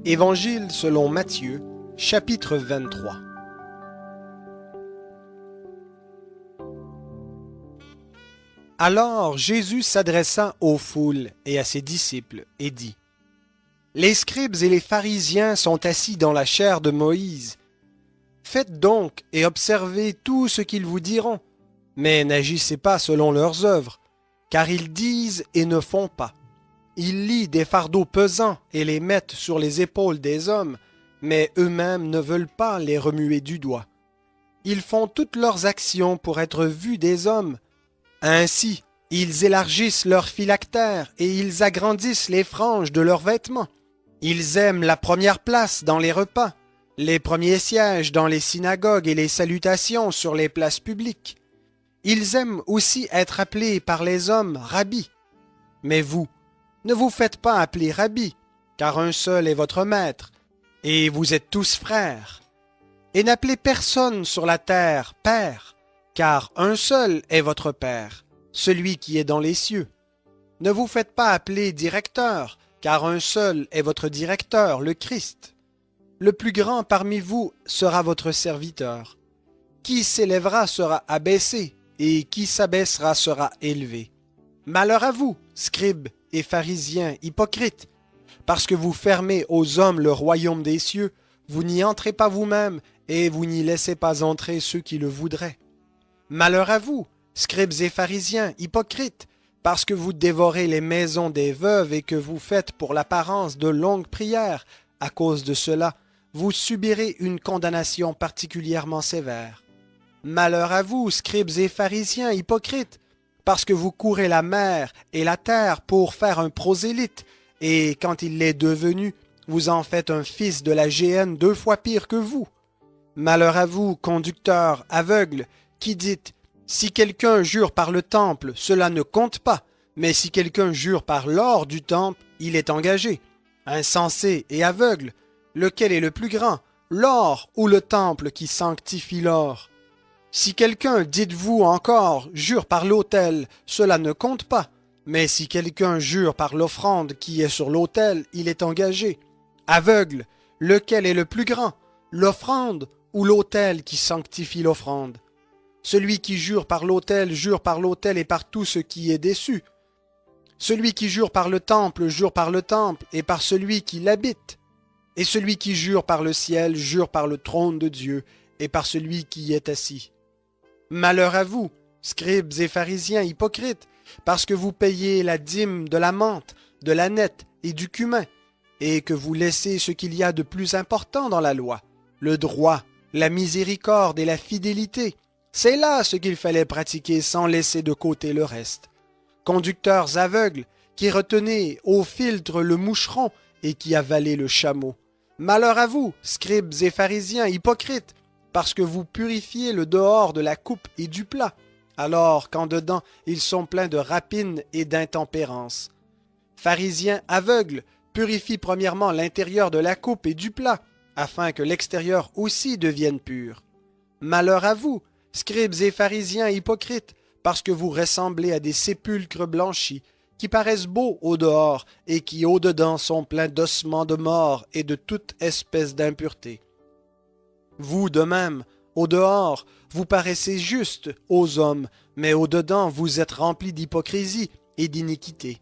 Évangile selon Matthieu, chapitre 23. Alors Jésus s'adressa aux foules et à ses disciples et dit : Les scribes et les pharisiens sont assis dans la chaire de Moïse. Faites donc et observez tout ce qu'ils vous diront, mais n'agissez pas selon leurs œuvres, car ils disent et ne font pas. Ils lient des fardeaux pesants et les mettent sur les épaules des hommes, mais eux-mêmes ne veulent pas les remuer du doigt. Ils font toutes leurs actions pour être vus des hommes. Ainsi, ils élargissent leurs phylactères et ils agrandissent les franges de leurs vêtements. Ils aiment la première place dans les repas, les premiers sièges dans les synagogues et les salutations sur les places publiques. Ils aiment aussi être appelés par les hommes Rabbi. Mais vous, ne vous faites pas appeler Rabbi, car un seul est votre maître, et vous êtes tous frères. Et n'appelez personne sur la terre Père, car un seul est votre Père, celui qui est dans les cieux. Ne vous faites pas appeler directeur, car un seul est votre directeur, le Christ. Le plus grand parmi vous sera votre serviteur. Qui s'élèvera sera abaissé, et qui s'abaissera sera élevé. Malheur à vous, scribes et pharisiens hypocrites, parce que vous fermez aux hommes le royaume des cieux, vous n'y entrez pas vous-même, et vous n'y laissez pas entrer ceux qui le voudraient. Malheur à vous, scribes et pharisiens hypocrites, parce que vous dévorez les maisons des veuves et que vous faites pour l'apparence de longues prières. À cause de cela, vous subirez une condamnation particulièrement sévère. Malheur à vous, scribes et pharisiens hypocrites, parce que vous courez la mer et la terre pour faire un prosélyte, et quand il l'est devenu, vous en faites un fils de la géhenne 2 fois pire que vous. Malheur à vous, conducteurs aveugles, qui dites : si quelqu'un jure par le temple, cela ne compte pas, mais si quelqu'un jure par l'or du temple, il est engagé. Insensé et aveugle, lequel est le plus grand, l'or ou le temple qui sanctifie l'or ? Si quelqu'un, dites-vous encore, jure par l'autel, cela ne compte pas. Mais si quelqu'un jure par l'offrande qui est sur l'autel, il est engagé. Aveugle, lequel est le plus grand, l'offrande ou l'autel qui sanctifie l'offrande ? Celui qui jure par l'autel et par tout ce qui est dessus. Celui qui jure par le temple et par celui qui l'habite. Et celui qui jure par le ciel jure par le trône de Dieu et par celui qui y est assis. Malheur à vous, scribes et pharisiens hypocrites, parce que vous payez la dîme de la menthe, de l'âneth et du cumin, et que vous laissez ce qu'il y a de plus important dans la loi, le droit, la miséricorde et la fidélité. C'est là ce qu'il fallait pratiquer sans laisser de côté le reste. Conducteurs aveugles, qui retenez au filtre le moucheron et qui avalez le chameau. Malheur à vous, scribes et pharisiens hypocrites, parce que vous purifiez le dehors de la coupe et du plat, alors qu'en dedans ils sont pleins de rapine et d'intempérance. Pharisiens aveugles, purifient premièrement l'intérieur de la coupe et du plat, afin que l'extérieur aussi devienne pur. Malheur à vous, scribes et pharisiens hypocrites, parce que vous ressemblez à des sépulcres blanchis, qui paraissent beaux au dehors et qui au dedans sont pleins d'ossements de mort et de toute espèce d'impureté. Vous de même, au dehors, vous paraissez justes aux hommes, mais au dedans vous êtes remplis d'hypocrisie et d'iniquité.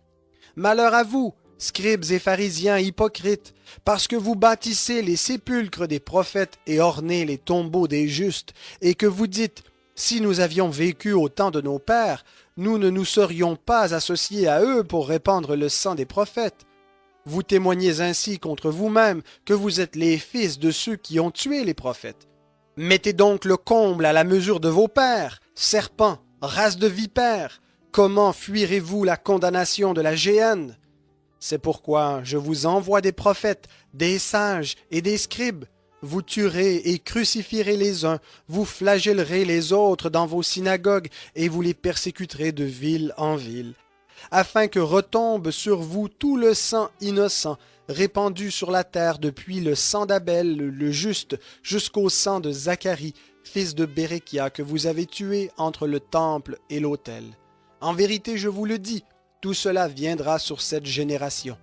Malheur à vous, scribes et pharisiens hypocrites, parce que vous bâtissez les sépulcres des prophètes et ornez les tombeaux des justes, et que vous dites : si nous avions vécu au temps de nos pères, nous ne nous serions pas associés à eux pour répandre le sang des prophètes. Vous témoignez ainsi contre vous-même que vous êtes les fils de ceux qui ont tué les prophètes. Mettez donc le comble à la mesure de vos pères, serpents, race de vipères. Comment fuirez-vous la condamnation de la géhenne ? C'est pourquoi je vous envoie des prophètes, des sages et des scribes. Vous tuerez et crucifierez les uns, vous flagellerez les autres dans vos synagogues et vous les persécuterez de ville en ville, afin que retombe sur vous tout le sang innocent, répandu sur la terre depuis le sang d'Abel le juste jusqu'au sang de Zacharie, fils de Béréchia, que vous avez tué entre le temple et l'autel. En vérité, je vous le dis, tout cela viendra sur cette génération.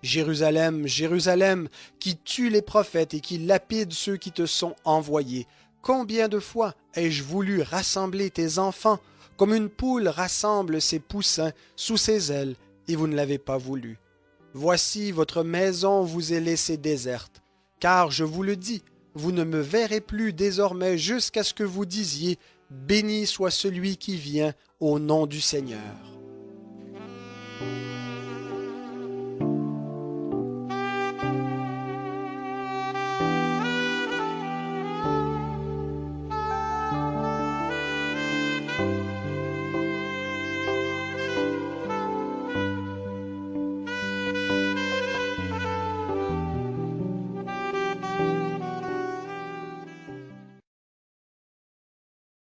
Jérusalem, Jérusalem, qui tue les prophètes et qui lapide ceux qui te sont envoyés. Combien de fois ai-je voulu rassembler tes enfants, comme une poule rassemble ses poussins sous ses ailes, et vous ne l'avez pas voulu. Voici, votre maison vous est laissée déserte, car je vous le dis, vous ne me verrez plus désormais jusqu'à ce que vous disiez, béni soit celui qui vient au nom du Seigneur.